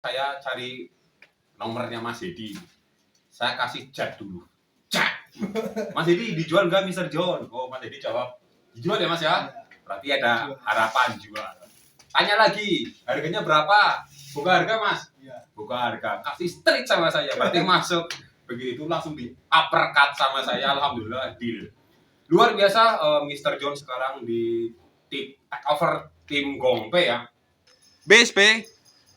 Saya cari nomornya Mas Dedi. Saya kasih chat dulu. Chat. Mas Dedi dijual nggak Mr. John? Oh, Mas Dedi jawab, dijual ya Mas ya? Berarti ada harapan jual. Tanya lagi, harganya berapa? Buka harga Mas? Buka harga. Kasih straight sama saya, berarti masuk. Begitu langsung di uppercut sama saya, alhamdulillah deal. Luar biasa Mr. John sekarang di take over tim Gongpe ya. BSP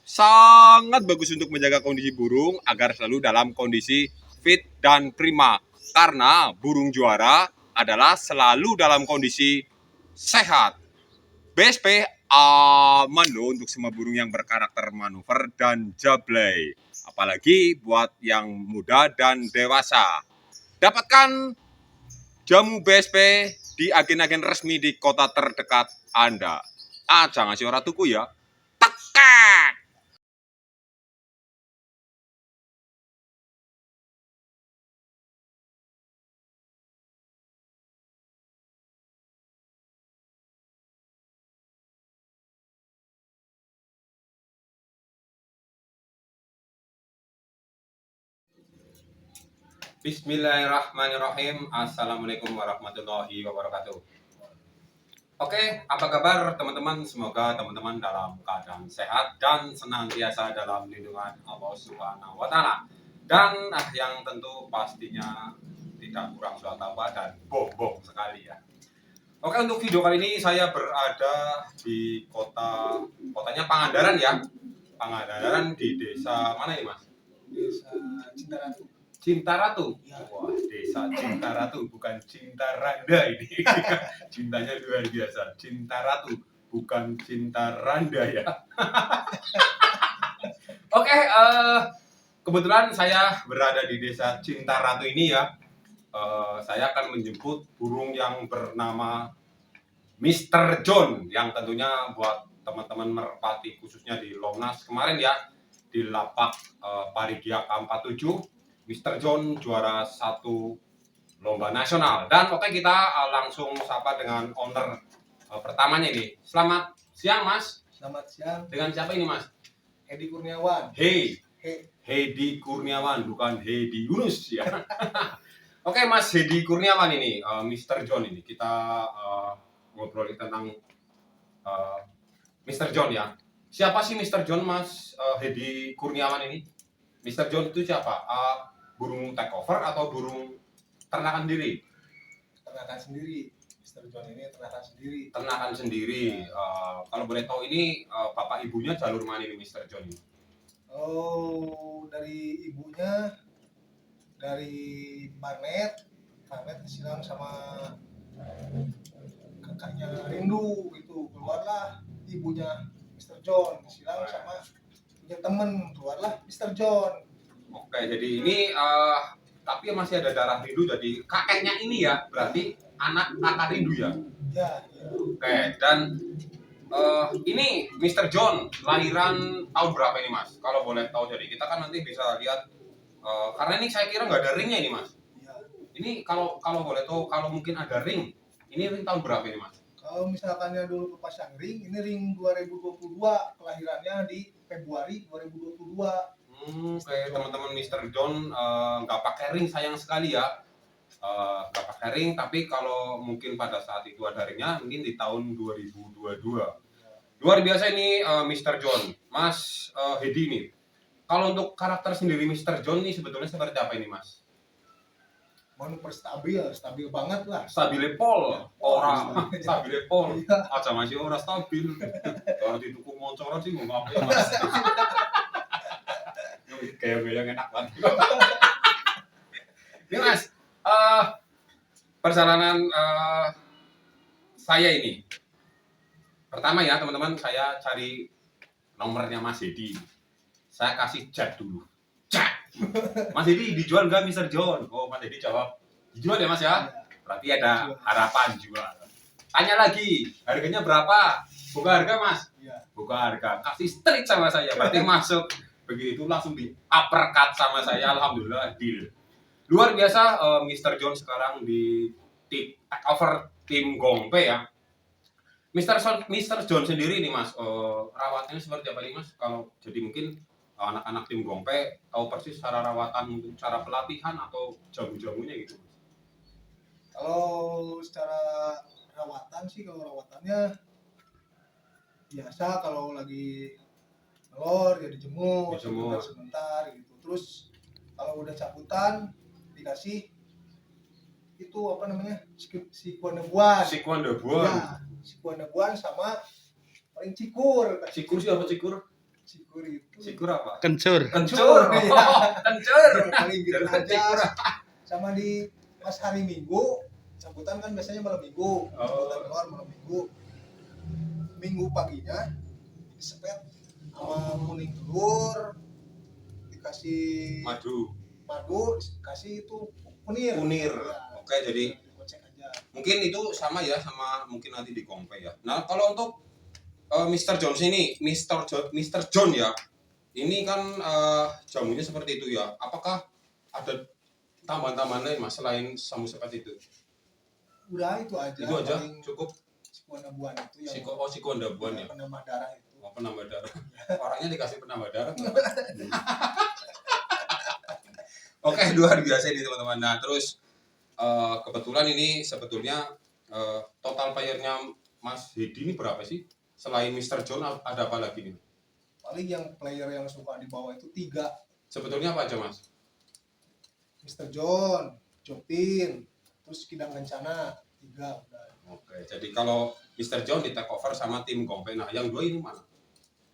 sangat bagus untuk menjaga kondisi burung agar selalu dalam kondisi fit dan prima. Karena burung juara adalah selalu dalam kondisi sehat. BSP aman loh untuk semua burung yang berkarakter manuver dan jablay. Apalagi buat yang muda dan dewasa. Dapatkan jamu BSP di agen-agen resmi di kota terdekat Anda. Jangan ngasih orang tuku ya. Tekan! Bismillahirrahmanirrahim. Assalamualaikum warahmatullahi wabarakatuh. Oke, apa kabar teman-teman? Semoga teman-teman dalam keadaan sehat dan senantiasa dalam lindungan Allah Subhanahu wa Ta'ala. Dan yang tentu pastinya tidak kurang suat apa dan bombong sekali ya. Oke, untuk video kali ini saya berada di kotanya Pangandaran ya. Pangandaran di desa mana ini Mas? Desa Cintaratu. Cintaratu. Wah, desa Cintaratu, bukan Cinta Randa ini. Cintanya luar biasa. Cintaratu, bukan Cinta Randa ya. Oke, kebetulan saya berada di desa Cintaratu ini ya. Saya akan menjemput burung yang bernama Mr. John, yang tentunya buat teman-teman merpati khususnya di Lomnas kemarin ya, di lapak Parigia K47. Mr. John juara 1 lomba nasional. Dan oke, kita langsung sapa dengan owner pertamanya ini. Selamat siang Mas. Selamat siang. Dengan siapa ini Mas? Hedi Kurniawan. Hedi Kurniawan, bukan Hedi Yunus ya. Oke Mas Hedi Kurniawan ini, Mr. John ini. Kita ngobrol tentang Mr. John ya. Siapa sih Mr. John Mas Hedi Kurniawan ini? Mr. John itu siapa? Burung takeover atau burung ternakan sendiri? Ternakan sendiri. Mr. John ini ternakan sendiri. Ternakan sendiri. Kalau boleh tahu ini bapak ibunya jalur mana ini Mr. John ini? Oh, dari ibunya dari Barnet disilang sama kakaknya Rindu itu, keluarlah ibunya Mr. John, disilang sama punya temen, keluarlah Mr. John. Oke, jadi ini tapi masih ada darah Rindu, jadi kakeknya ini ya, berarti anak kakak Rindu ya? Ya. Oke, dan ini Mr. John lahiran tahun berapa ini Mas? Kalau boleh tahu, jadi kita kan nanti bisa lihat karena ini saya kira nggak ada ringnya ini Mas. Ya. Ini kalau boleh tahu, kalau mungkin ada ring, ini ring tahun berapa ini Mas? Kalau misalkan yang dulu kepasang ring, ini ring 2022, kelahirannya di Februari 2022. Oke, teman-teman Mr. John nggak pakai ring sayang sekali ya. Nggak pakai ring, tapi kalau mungkin pada saat itu ada ringnya, mungkin di tahun 2022. Luar biasa ini Mr. John. Mas Hedi ini, kalau untuk karakter sendiri Mr. John ini sebetulnya seperti apa ini Mas? Manuver stabil banget lah. Stabile pol, orang stabile pol. Iya. Aja masih orang stabil. Kalau didukung moncoran sih mau ngapain Mas? Kayak yang enak banget. Ini Mas, perjalanan saya ini. Pertama ya teman-teman, saya cari nomornya Mas Hedi. Saya kasih chat dulu. Chat. Mas Hedi dijual nggak Mr. John? Oh, Mas Hedi jawab, dijual ya Mas ya? Berarti ada harapan jual. Tanya lagi, harganya berapa? Buka harga Mas? Buka harga. Kasih straight sama saya, berarti masuk. Begitu langsung di uppercut sama saya, alhamdulillah deal. Luar biasa Mr. John sekarang di take over tim Gongpe ya. Mr. John sendiri nih Mas, rawatnya seperti apa nih Mas? Kalau jadi mungkin anak-anak tim Gompe tahu persis cara rawatan, mungkin cara pelatihan atau jamu-jamunya gitu. Kalau secara rawatan sih, kalau rawatannya biasa, kalau lagi telur ya dijemur sebentar gitu. Terus kalau udah cabutan dikasih itu apa namanya, sikuan debuan. Ya, sikuan debuan sama paling cikur. Cikur sih apa cikur? Cikur itu. Cikur apa? Kencur. Kencur. Ya. Kencur. Paling gitu Cikur. aja. Sama di pas hari Minggu, cabutan kan biasanya malam Minggu. Cabutan keluar malam Minggu. Minggu paginya disepet sama kuning telur, dikasih Madu, dikasih itu kunir. Ya. Oke, jadi dikocek aja. mungkin itu sama ya, sama mungkin nanti di Gompe ya. Nah, kalau untuk Mr. John ini, Mr. John ya, ini kan jamunya seperti itu ya. Apakah ada tambahan-tambahan lain mas selain samu seperti itu? Udah itu aja. Itu aja, cukup. Sikuan debuan itu yang Sikuan debuan ya. penambah darah itu. Oh, penambah darah. Orangnya dikasih penambah darah. Oke, luar biasa ini teman-teman. Nah, terus kebetulan ini sebetulnya total payernya Mas Hedi ini berapa sih? Selain Mr. John ada apa lagi nih? Paling yang player yang suka dibawa itu 3. Sebetulnya apa aja mas? Mr. John, Jopin, terus Kidang Kencana, 3 udah. Oke, jadi kalau Mr. John di take over sama tim Gompe, nah yang 2 ini mana?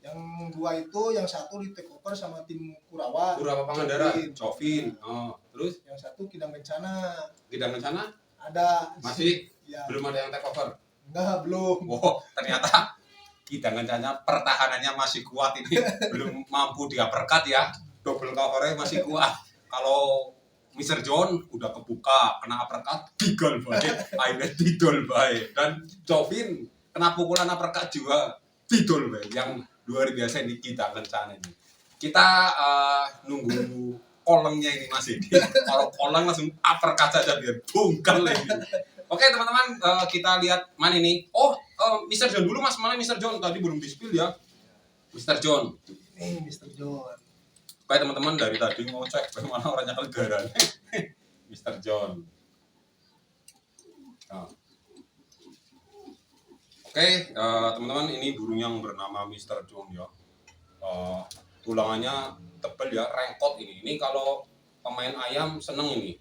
Yang 2 itu, yang 1 di take over sama tim Kurawa. Kurawa Pangandaran, Jovin. Oh, terus? Yang 1 Kidang Kencana. Kidang Kencana? Ada. Masih? Ya. Belum ada yang take over? Enggak, belum. Wow, ternyata Kidang Kencana pertahanannya masih kuat ini. Belum mampu diaperkat ya. Double covernya masih kuat. Kalau Mr. John udah kebuka, kena uppercut, didol baik, akhirnya didol baik. Dan Jovin kena pukulan uppercut juga, didol baik. Yang luar biasa ini Kidang Kencana ini. Kita nunggu kolengnya ini Mas Edi. Kalau koleng langsung uppercut saja biar bungkel ini. Oke teman-teman, kita lihat mana ini. Oh, Mr. John dulu mas, mana Mr. John? Tadi belum di-spill ya. Mr. John. Ini Mr. John. Oke teman-teman, dari tadi mau cek bagaimana orangnya kelegaran. Mr. John. Nah. Oke, teman-teman, ini burung yang bernama Mr. John ya. Tulangannya tebal ya, rengkot ini. Ini kalau pemain ayam seneng ini.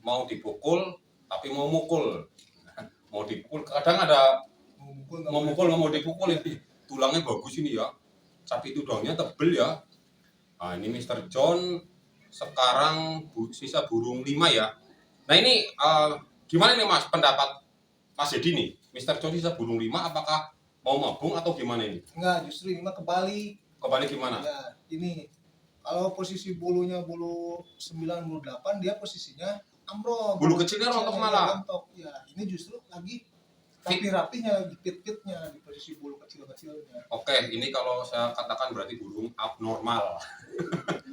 Mau dipukul, tapi mau mukul. Mau dipukul, kadang ada mau mukul, mau dipukul ini. Tulangnya bagus ini ya. Sapi tudangnya tebel ya. Nah, ini Mr. John sekarang sisa burung 5 ya. Nah, ini gimana nih Mas pendapat Mas Edi nih? Mr. John sisa burung 5 apakah mau mabung atau gimana ini? Enggak, justru ini mah kebalik. Kebalik gimana? Ya, ini kalau posisi bulunya bulu 9, bulu 8, dia posisinya ambrol. Bulu kecilnya rontok malah. Ya, ini justru lagi rapi-rapinya, lagi fit-fitnya di posisi bulu kecil-kecilnya. Oke, ini kalau saya katakan berarti burung abnormal.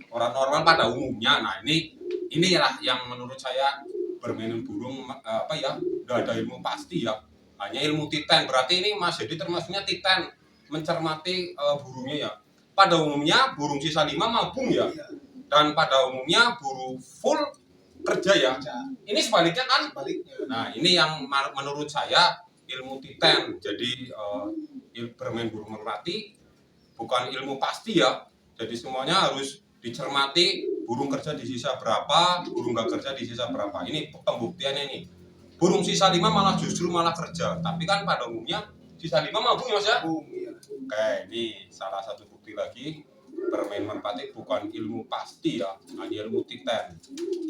Orang normal pada umumnya. Nah, ini lah yang menurut saya bermain burung apa ya? Udah ada ilmu pasti ya. Hanya ilmu titen. Berarti ini Mas Edi termasuknya titen, mencermati burungnya ya. Pada umumnya burung sisa 5 mabung ya. Dan pada umumnya burung full kerja ya. Ini sebaliknya kan? Sebaliknya. Nah, ini yang menurut saya ilmu titen. Jadi bermain burung merpati bukan ilmu pasti ya. Jadi semuanya harus dicermati, burung kerja di sisa berapa, burung gak kerja di sisa berapa. Ini pembuktiannya ini. Burung sisa 5 malah justru malah kerja. Tapi kan pada umumnya sisa 5 mabung ya Mas ya? Iya. Oke, ini salah satu bukti lagi bermain merpati bukan ilmu pasti ya, hanya ilmu titen.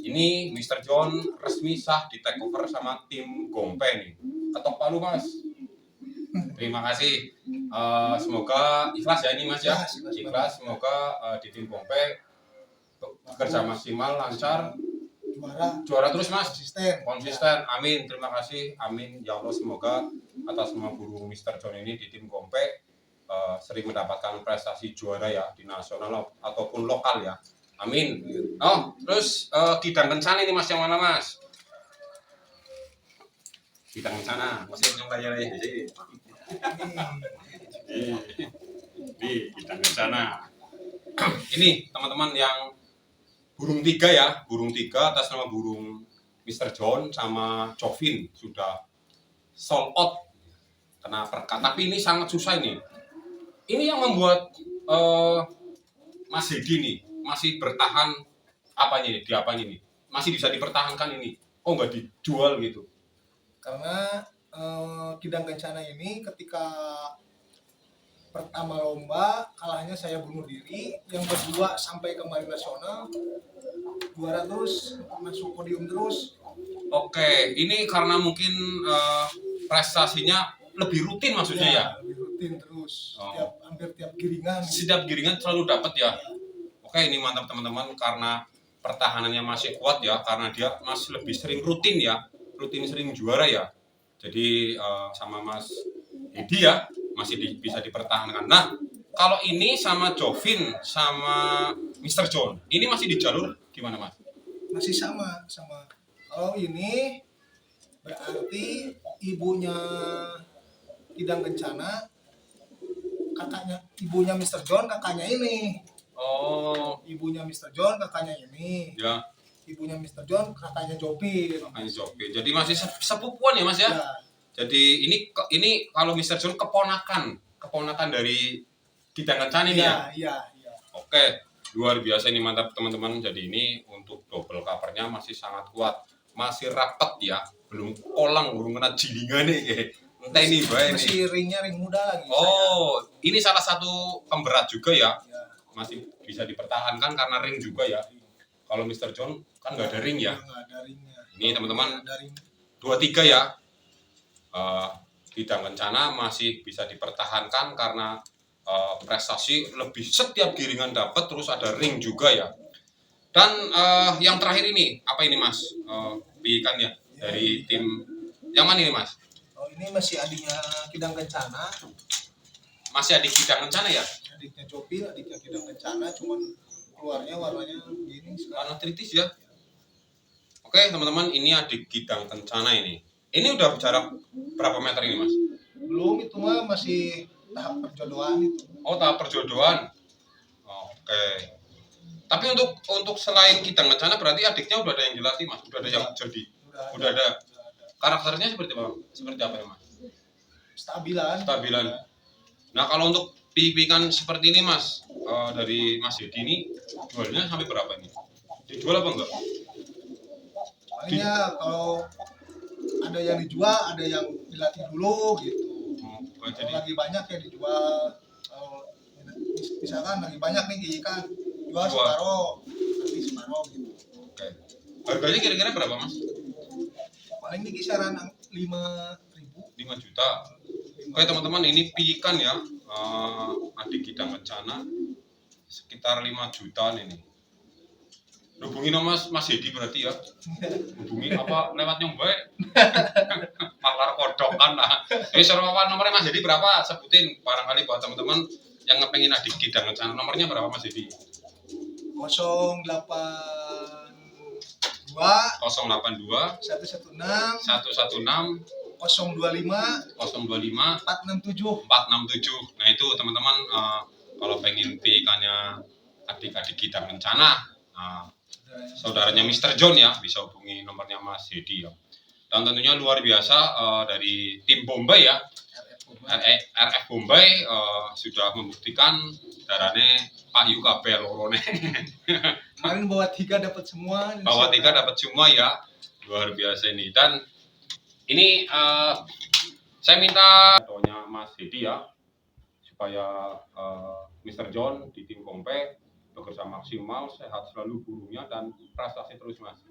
Ini Mr. John resmi sah di take over sama tim Gompe nih. Ketok palu Mas. Terima kasih. Semoga ikhlas ya ini Mas ya. Ikhlas. Semoga di tim Gompe bekerja maksimal, lancar, juara terus Mas. Konsisten. Amin. Terima kasih. Amin. Ya Allah, semoga atas semua burung Mr. John ini di tim Gompe sering mendapatkan prestasi juara ya di nasional ataupun lokal ya. Amin. Oh, terus Kidang Kencana ini Mas yang mana Mas? Kidang Kencana, masih yang layar ya. Ini Kidang Kencana. Ini teman-teman yang burung 3 ya, burung 3 atas nama burung Mr. John sama Jovin sudah sold out kena perkat. Tapi ini sangat susah ini. Ini yang membuat Mas Hedi nih masih bertahan apanya nih, di apanya nih? Masih bisa dipertahankan ini. Oh, nggak dijual gitu. Karena Kidang Kencana ini ketika pertama lomba kalahnya saya bunuh diri, yang kedua sampai kemarin nasional 200 masuk podium terus. Oke, ini karena mungkin prestasinya lebih rutin maksudnya ya? Lebih rutin terus. Oh. Hampir tiap giringan. Setiap giringan selalu dapat ya. Oke, ini mantap teman-teman karena pertahanannya masih kuat ya, karena dia masih lebih sering rutin ya, rutin sering juara ya. Jadi sama Mas Hedi ya masih bisa dipertahankan. Nah, kalau ini sama Jovin sama Mr. John, ini masih di jalur gimana Mas? Masih sama. Kalau ini berarti ibunya Kidang Kencana, kakaknya ibunya Mr. John, kakaknya ini. Oh, Ibunya Mr. John, kakaknya ini. ya. Ibunya Mr. John, kakaknya Jovin. Kakaknya Jovin. Jadi masih sepupuan ya Mas ya? Ya. Jadi ini kalau Mr. John keponakan dari Kidang Kencana ini ya? Iya. Oke, luar biasa ini mantap teman-teman. Jadi ini untuk double covernya masih sangat kuat, masih rapet ya, belum kolang, belum kena jilingan nih. Entah ini baik nih. Masih ringnya ring muda lagi. Oh, ini salah satu pemberat juga ya, Ya. masih bisa dipertahankan karena ring juga ya. Kalau Mr. John kan nggak ada ring ya. Nggak ada ringnya. Ini teman-teman Ada ring. 2-3 ya. Kidang Kencana masih bisa dipertahankan karena prestasi lebih setiap giringan dapat, terus ada ring juga ya. Dan yang terakhir ini apa ini Mas? Ikannya dari tim yang mana ini Mas? Oh, ini masih adiknya Kidang Kencana. Masih adik Kidang Kencana ya? Adiknya Jovin, adiknya Kidang Kencana, cuman keluarnya warnanya begini Warna sekarang. tritis ya. Oke teman-teman, ini adik Kidang Kencana ini. Ini udah jarak berapa meter ini Mas? Belum, itu mah masih tahap perjodohan itu. Oh, tahap perjodohan. Oke. Tapi untuk selain Kidang Kencana berarti adiknya udah ada yang jelas sih Mas, udah ada yang jadi. Udah ada. Karakternya seperti apa? Seperti apa ya Mas? Stabilan. Nah kalau untuk pipikan seperti ini Mas, dari Mas Hedi ini jualnya sampai berapa ini? Dijual apa enggak? Palingnya kalau ada yang dijual, ada yang dilatih dulu gitu. Kalau Jadi lagi banyak ya dijual. Kalau misalkan lagi banyak nih ikan, jual separuh, nanti separuh gitu. oke. Harganya kira-kira berapa Mas? Paling di kisaran 5.000. 5 juta. Oke teman-teman, ini pikan ya, adik Kidang Kencana sekitar 5 jutaan ini. Hubungi nama Mas Hedi berarti ya. Hubungi apa lewat nyombai? Malar kodokan lah. Ini seruan nomornya Mas Hedi berapa? Sebutin barangkali buat teman-teman yang ngepengin adik Kidang Kencana. Nomornya berapa Mas Hedi? 082 082 116 116 025 025 467. 467. Nah itu teman-teman kalau pengen ikannya adik-adik Kidang Kencana, saudaranya Mr. John ya, bisa hubungi nomornya Mas Hedi ya. Dan tentunya luar biasa dari tim Bombay ya, RF Bombay sudah membuktikan darahnya Pak Yuka Belorone. Kemarin bawa 3 dapat semua. Bawa 3 dapat semua ya, luar biasa ini. Dan ini saya minta doanya Mas Hedi ya, supaya Mr. John di tim Bombay bekerja maksimal, sehat selalu burungnya, dan prestasi terus Mas.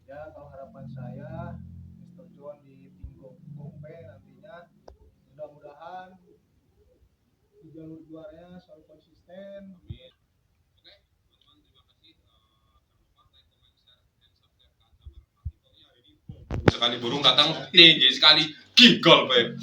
Ya, kalau harapan saya Mr. John di tim Gompe nantinya mudah-mudahan di jalur juaranya selalu konsisten. Amin. Oke, teman-teman terima kasih. Jangan lupa like, comment, share, dan subscribe kan sama Pak Tito. Ya, ini sekali burung datang tinggi sekali, gigol, Pak.